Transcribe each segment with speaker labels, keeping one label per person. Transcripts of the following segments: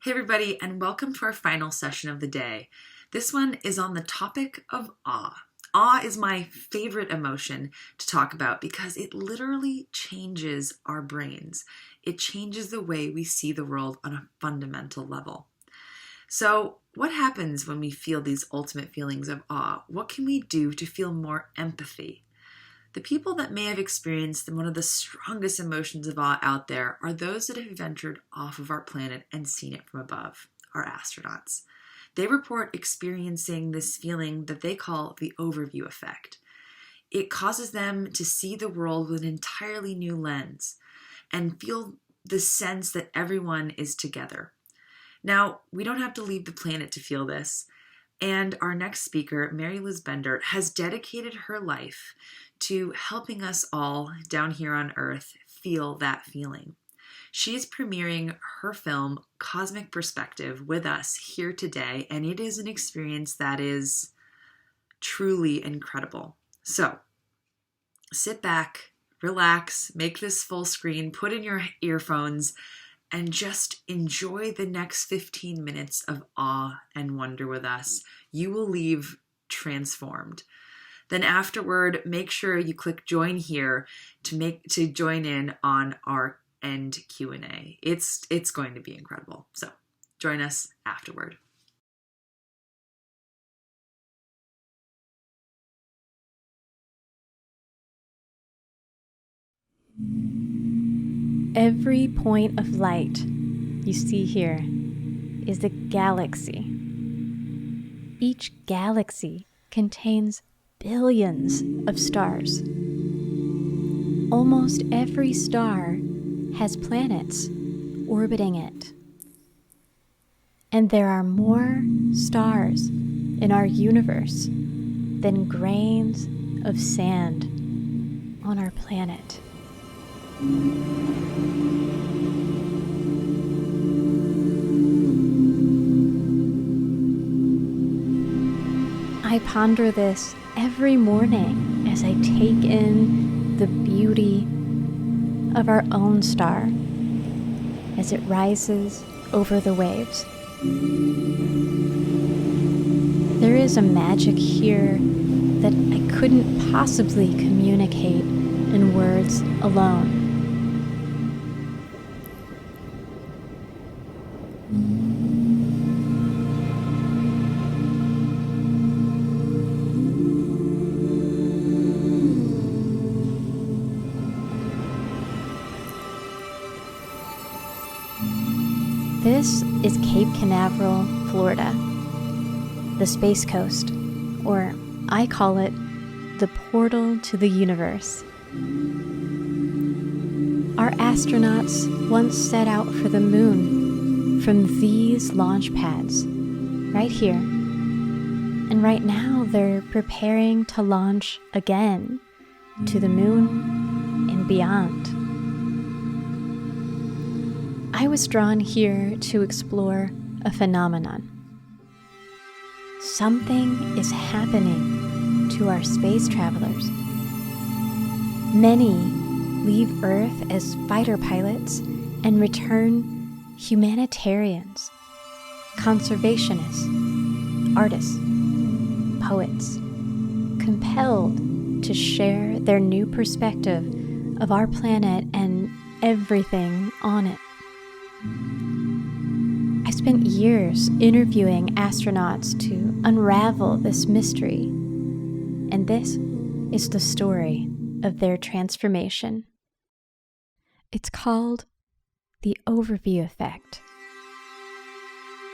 Speaker 1: Hey everybody, and welcome to our final session of the day. This one is on the topic of awe. Awe is my favorite emotion to talk about because it literally changes our brains. It changes the way we see the world on a fundamental level. So, what happens when we feel these ultimate feelings of awe? What can we do to feel more empathy? The people that may have experienced one of the strongest emotions of awe out there are those that have ventured off of our planet and seen it from above, our astronauts. They report experiencing this feeling that they call the overview effect. It causes them to see the world with an entirely new lens and feel the sense that everyone is together. Now, we don't have to leave the planet to feel this, and our next speaker, MaryLiz Bender, has dedicated her life to helping us all down here on Earth feel that feeling. She is premiering her film, Cosmic Perspective, with us here today, and it is an experience that is truly incredible. So, sit back, relax, make this full screen, put in your earphones, and just enjoy the next 15 minutes of awe and wonder with us. You will leave transformed. Then afterward, make sure you click join here to join in on our end Q&A. It's going to be incredible. So join us afterward.
Speaker 2: Every point of light you see here is a galaxy. Each galaxy contains billions of stars. Almost every star has planets orbiting it. And there are more stars in our universe than grains of sand on our planet. I ponder this every morning as I take in the beauty of our own star as it rises over the waves. There is a magic here that I couldn't possibly communicate in words alone. This is Cape Canaveral, Florida, the Space Coast, or I call it the portal to the universe. Our astronauts once set out for the moon from these launch pads, right here. And right now they're preparing to launch again to the moon and beyond. I was drawn here to explore a phenomenon. Something is happening to our space travelers. Many leave Earth as fighter pilots and return humanitarians, conservationists, artists, poets, compelled to share their new perspective of our planet and everything on it. I spent years interviewing astronauts to unravel this mystery, and this is the story of their transformation. It's called the overview effect,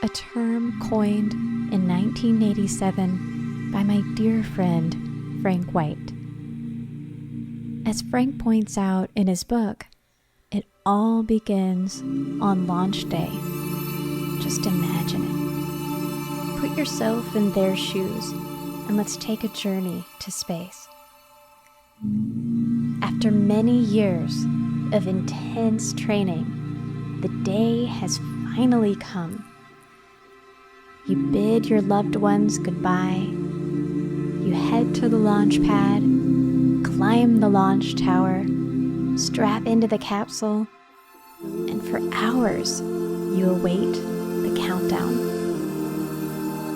Speaker 2: a term coined in 1987 by my dear friend Frank White. As Frank points out in his book, it all begins on launch day. Just imagine it. Put yourself in their shoes and let's take a journey to space. After many years of intense training, the day has finally come. You bid your loved ones goodbye. You head to the launch pad, climb the launch tower, strap into the capsule, and for hours you await the countdown.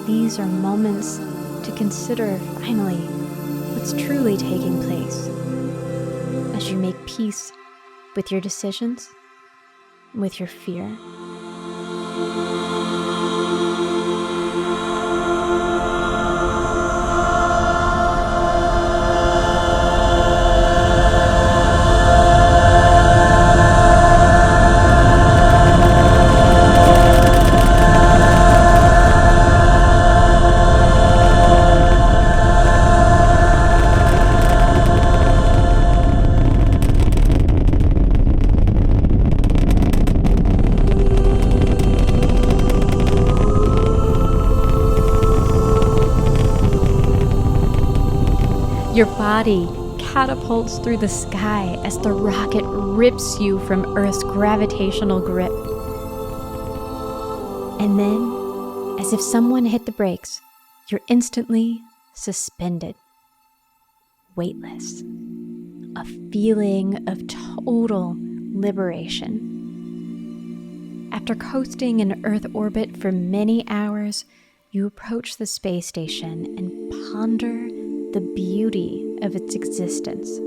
Speaker 2: These are moments to consider finally what's truly taking place as you make peace with your decisions, with your fear. Your body catapults through the sky as the rocket rips you from Earth's gravitational grip. And then, as if someone hit the brakes, you're instantly suspended, weightless, a feeling of total liberation. After coasting in Earth orbit for many hours, you approach the space station and ponder the beauty of its existence.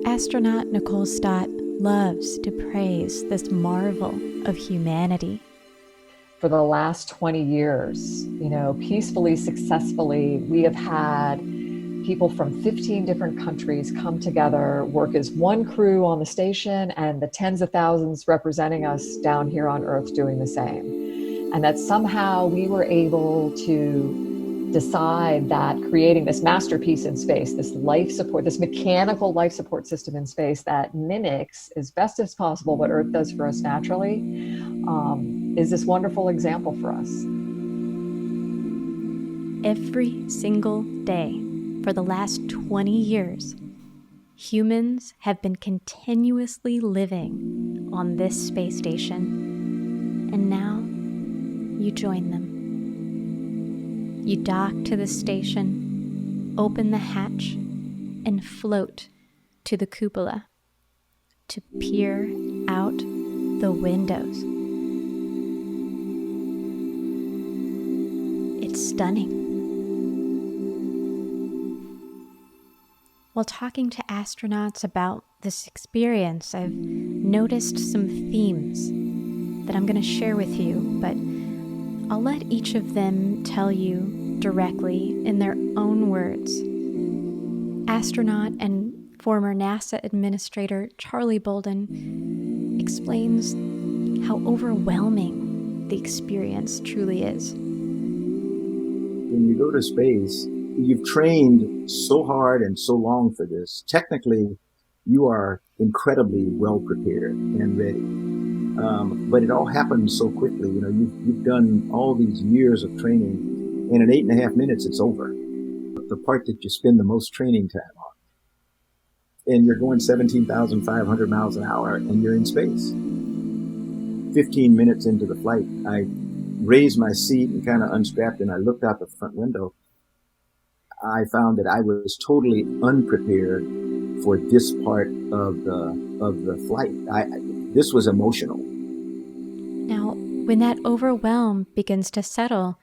Speaker 2: Astronaut Nicole Stott loves to praise this marvel of humanity.
Speaker 3: For the last 20 years, peacefully, successfully, we have had people from 15 different countries come together, work as one crew on the station, and the tens of thousands representing us down here on Earth doing the same. And that somehow we were able to decide that creating this masterpiece in space, this life support, this mechanical life support system in space that mimics as best as possible what Earth does for us naturally, is this wonderful example for us.
Speaker 2: Every single day for the last 20 years, humans have been continuously living on this space station, and now you join them. You dock to the station, open the hatch, and float to the cupola to peer out the windows. It's stunning. While talking to astronauts about this experience, I've noticed some themes that I'm going to share with you, but I'll let each of them tell you directly in their own words. Astronaut and former NASA administrator Charlie Bolden explains how overwhelming the experience truly is.
Speaker 4: When you go to space, you've trained so hard and so long for this. Technically, you are incredibly well prepared and ready. But it all happens so quickly. You've done all these years of training, and in 8.5 minutes, it's over. The part that you spend the most training time on. And you're going 17,500 miles an hour, and you're in space. 15 minutes into the flight, I raised my seat and kind of unstrapped, and I looked out the front window. I found that I was totally unprepared for this part of the flight. This was emotional.
Speaker 2: Now, when that overwhelm begins to settle,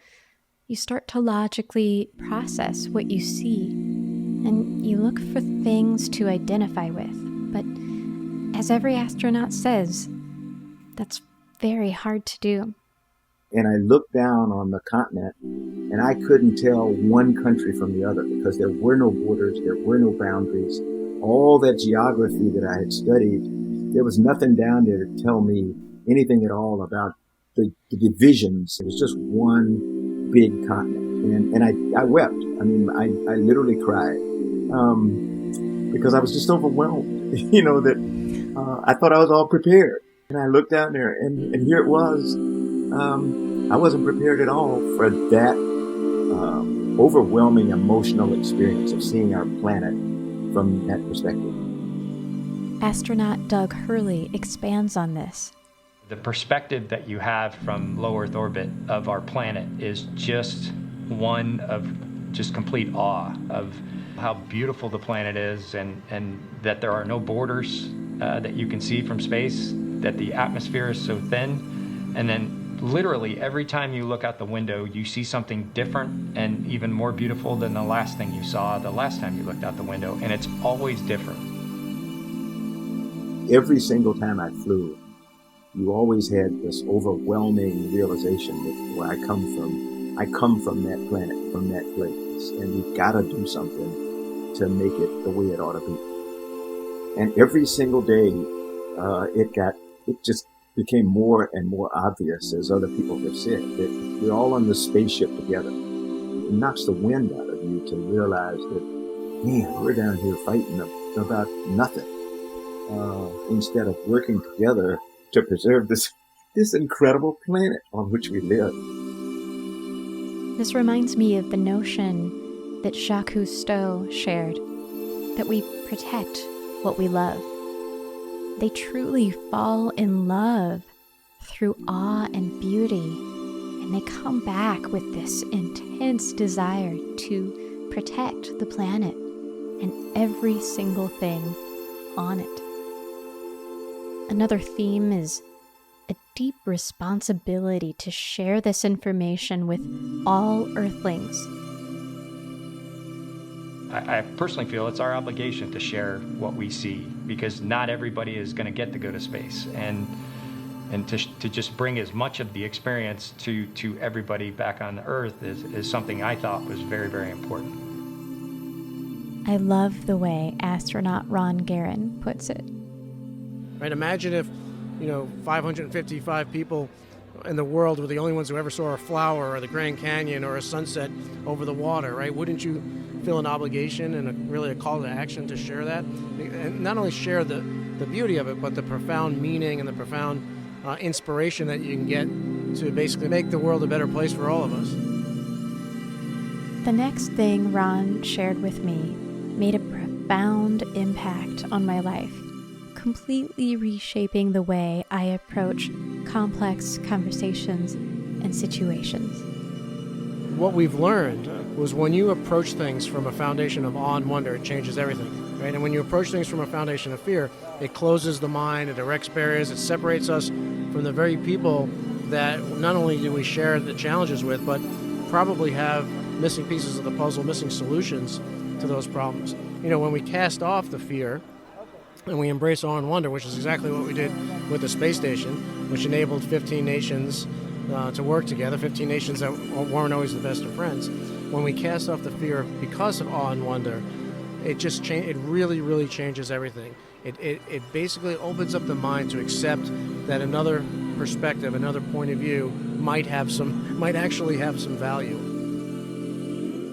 Speaker 2: you start to logically process what you see, and you look for things to identify with. But as every astronaut says, that's very hard to do.
Speaker 4: And I looked down on the continent, and I couldn't tell one country from the other because there were no borders, there were no boundaries. All that geography that I had studied, there was nothing down there to tell me anything at all about the divisions. It was just one big continent. And I wept. I mean, I literally cried because I was just overwhelmed, that I thought I was all prepared. And I looked down there, and here it was. I wasn't prepared at all for that overwhelming emotional experience of seeing our planet from that perspective.
Speaker 2: Astronaut Doug Hurley expands on this.
Speaker 5: The perspective that you have from low Earth orbit of our planet is just one of just complete awe of how beautiful the planet is, and that there are no borders that you can see from space, that the atmosphere is so thin, and then literally every time you look out the window, you see something different and even more beautiful than the last thing you saw the last time you looked out the window, and it's always different.
Speaker 4: Every single time I flew, you always had this overwhelming realization that where I come from that planet, from that place, and we've got to do something to make it the way it ought to be. And every single day, it just became more and more obvious, as other people have said, that we're all on this spaceship together. It knocks the wind out of you to realize that, man, we're down here fighting about nothing, instead of working together to preserve this incredible planet on which we live.
Speaker 2: This reminds me of the notion that Jacques Cousteau shared, that we protect what we love. They truly fall in love through awe and beauty, and they come back with this intense desire to protect the planet and every single thing on it. Another theme is a deep responsibility to share this information with all Earthlings.
Speaker 5: I personally feel it's our obligation to share what we see, because not everybody is going to get to go to space, and to just bring as much of the experience to everybody back on Earth is something I thought was very, very important.
Speaker 2: I love the way astronaut Ron Guerin puts it.
Speaker 6: Right? Imagine if, 555 people in the world were the only ones who ever saw a flower or the Grand Canyon or a sunset over the water, right? Wouldn't you feel an obligation and really a call to action to share that? And not only share the beauty of it, but the profound meaning and the profound inspiration that you can get to basically make the world a better place for all of us.
Speaker 2: The next thing Ron shared with me made a profound impact on my life, completely reshaping the way I approach complex conversations and situations.
Speaker 6: What we've learned was when you approach things from a foundation of awe and wonder, it changes everything, right? And when you approach things from a foundation of fear, it closes the mind, it erects barriers, it separates us from the very people that not only do we share the challenges with, but probably have missing pieces of the puzzle, missing solutions to those problems. When we cast off the fear, and we embrace awe and wonder, which is exactly what we did with the space station, which enabled 15 nations to work together, 15 nations that weren't always the best of friends. When we cast off the fear because of awe and wonder, it really, really changes everything. It basically opens up the mind to accept that another perspective, another point of view might actually have some value.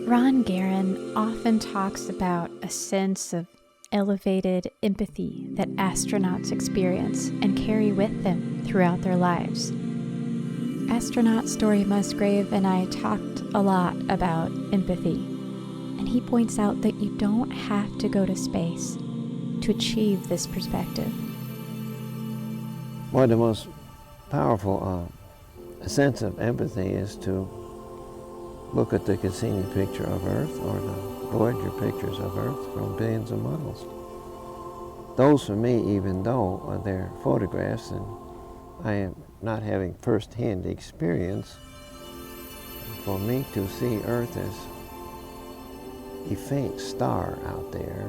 Speaker 2: Ron Guerin often talks about a sense of elevated empathy that astronauts experience and carry with them throughout their lives. Astronaut Story Musgrave and I talked a lot about empathy, and he points out that you don't have to go to space to achieve this perspective.
Speaker 7: One of the most powerful sense of empathy is to look at the Cassini picture of Earth or the Voyager pictures of Earth from billions of miles. Those for me, even though they're photographs and I am not having first-hand experience, for me to see Earth as a faint star out there,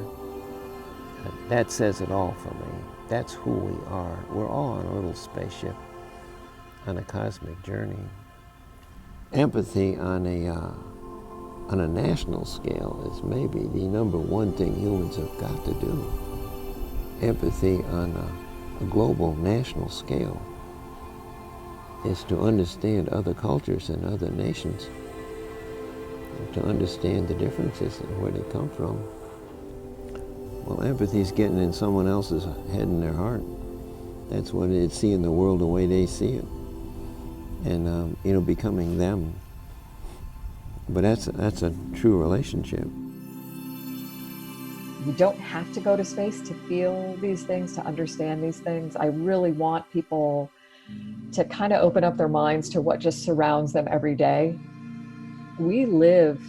Speaker 7: that says it all for me. That's who we are. We're all on a little spaceship on a cosmic journey. Empathy on a national scale is maybe the number one thing humans have got to do. Empathy on a global national scale is to understand other cultures and other nations, and to understand the differences and where they come from. Well, empathy is getting in someone else's head and their heart. That's what it is, seeing the world the way they see it, and becoming them. But that's a true relationship.
Speaker 3: You don't have to go to space to feel these things, to understand these things. I really want people to kind of open up their minds to what just surrounds them every day. We live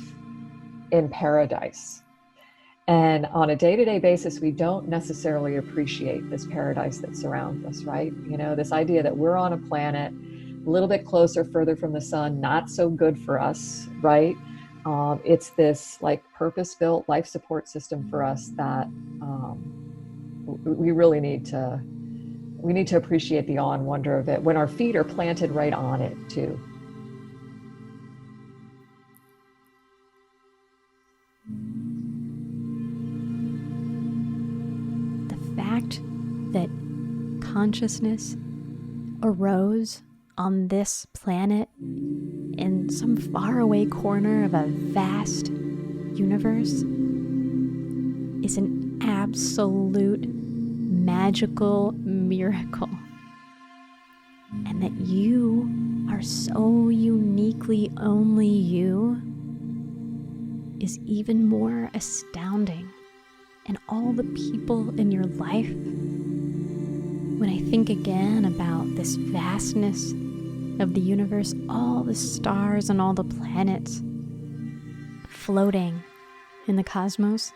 Speaker 3: in paradise. And on a day-to-day basis, we don't necessarily appreciate this paradise that surrounds us, right? This idea that we're on a planet a little bit closer, further from the sun, not so good for us, right? It's this like purpose-built life support system for us that we really need to appreciate the awe and wonder of it when our feet are planted right on it too.
Speaker 2: The fact that consciousness arose on this planet in some faraway corner of a vast universe is an absolute magical miracle. And that you are so uniquely only you is even more astounding. And all the people in your life, when I think again about this vastness of the universe, all the stars and all the planets floating in the cosmos,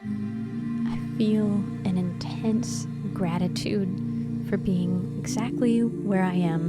Speaker 2: I feel an intense gratitude for being exactly where I am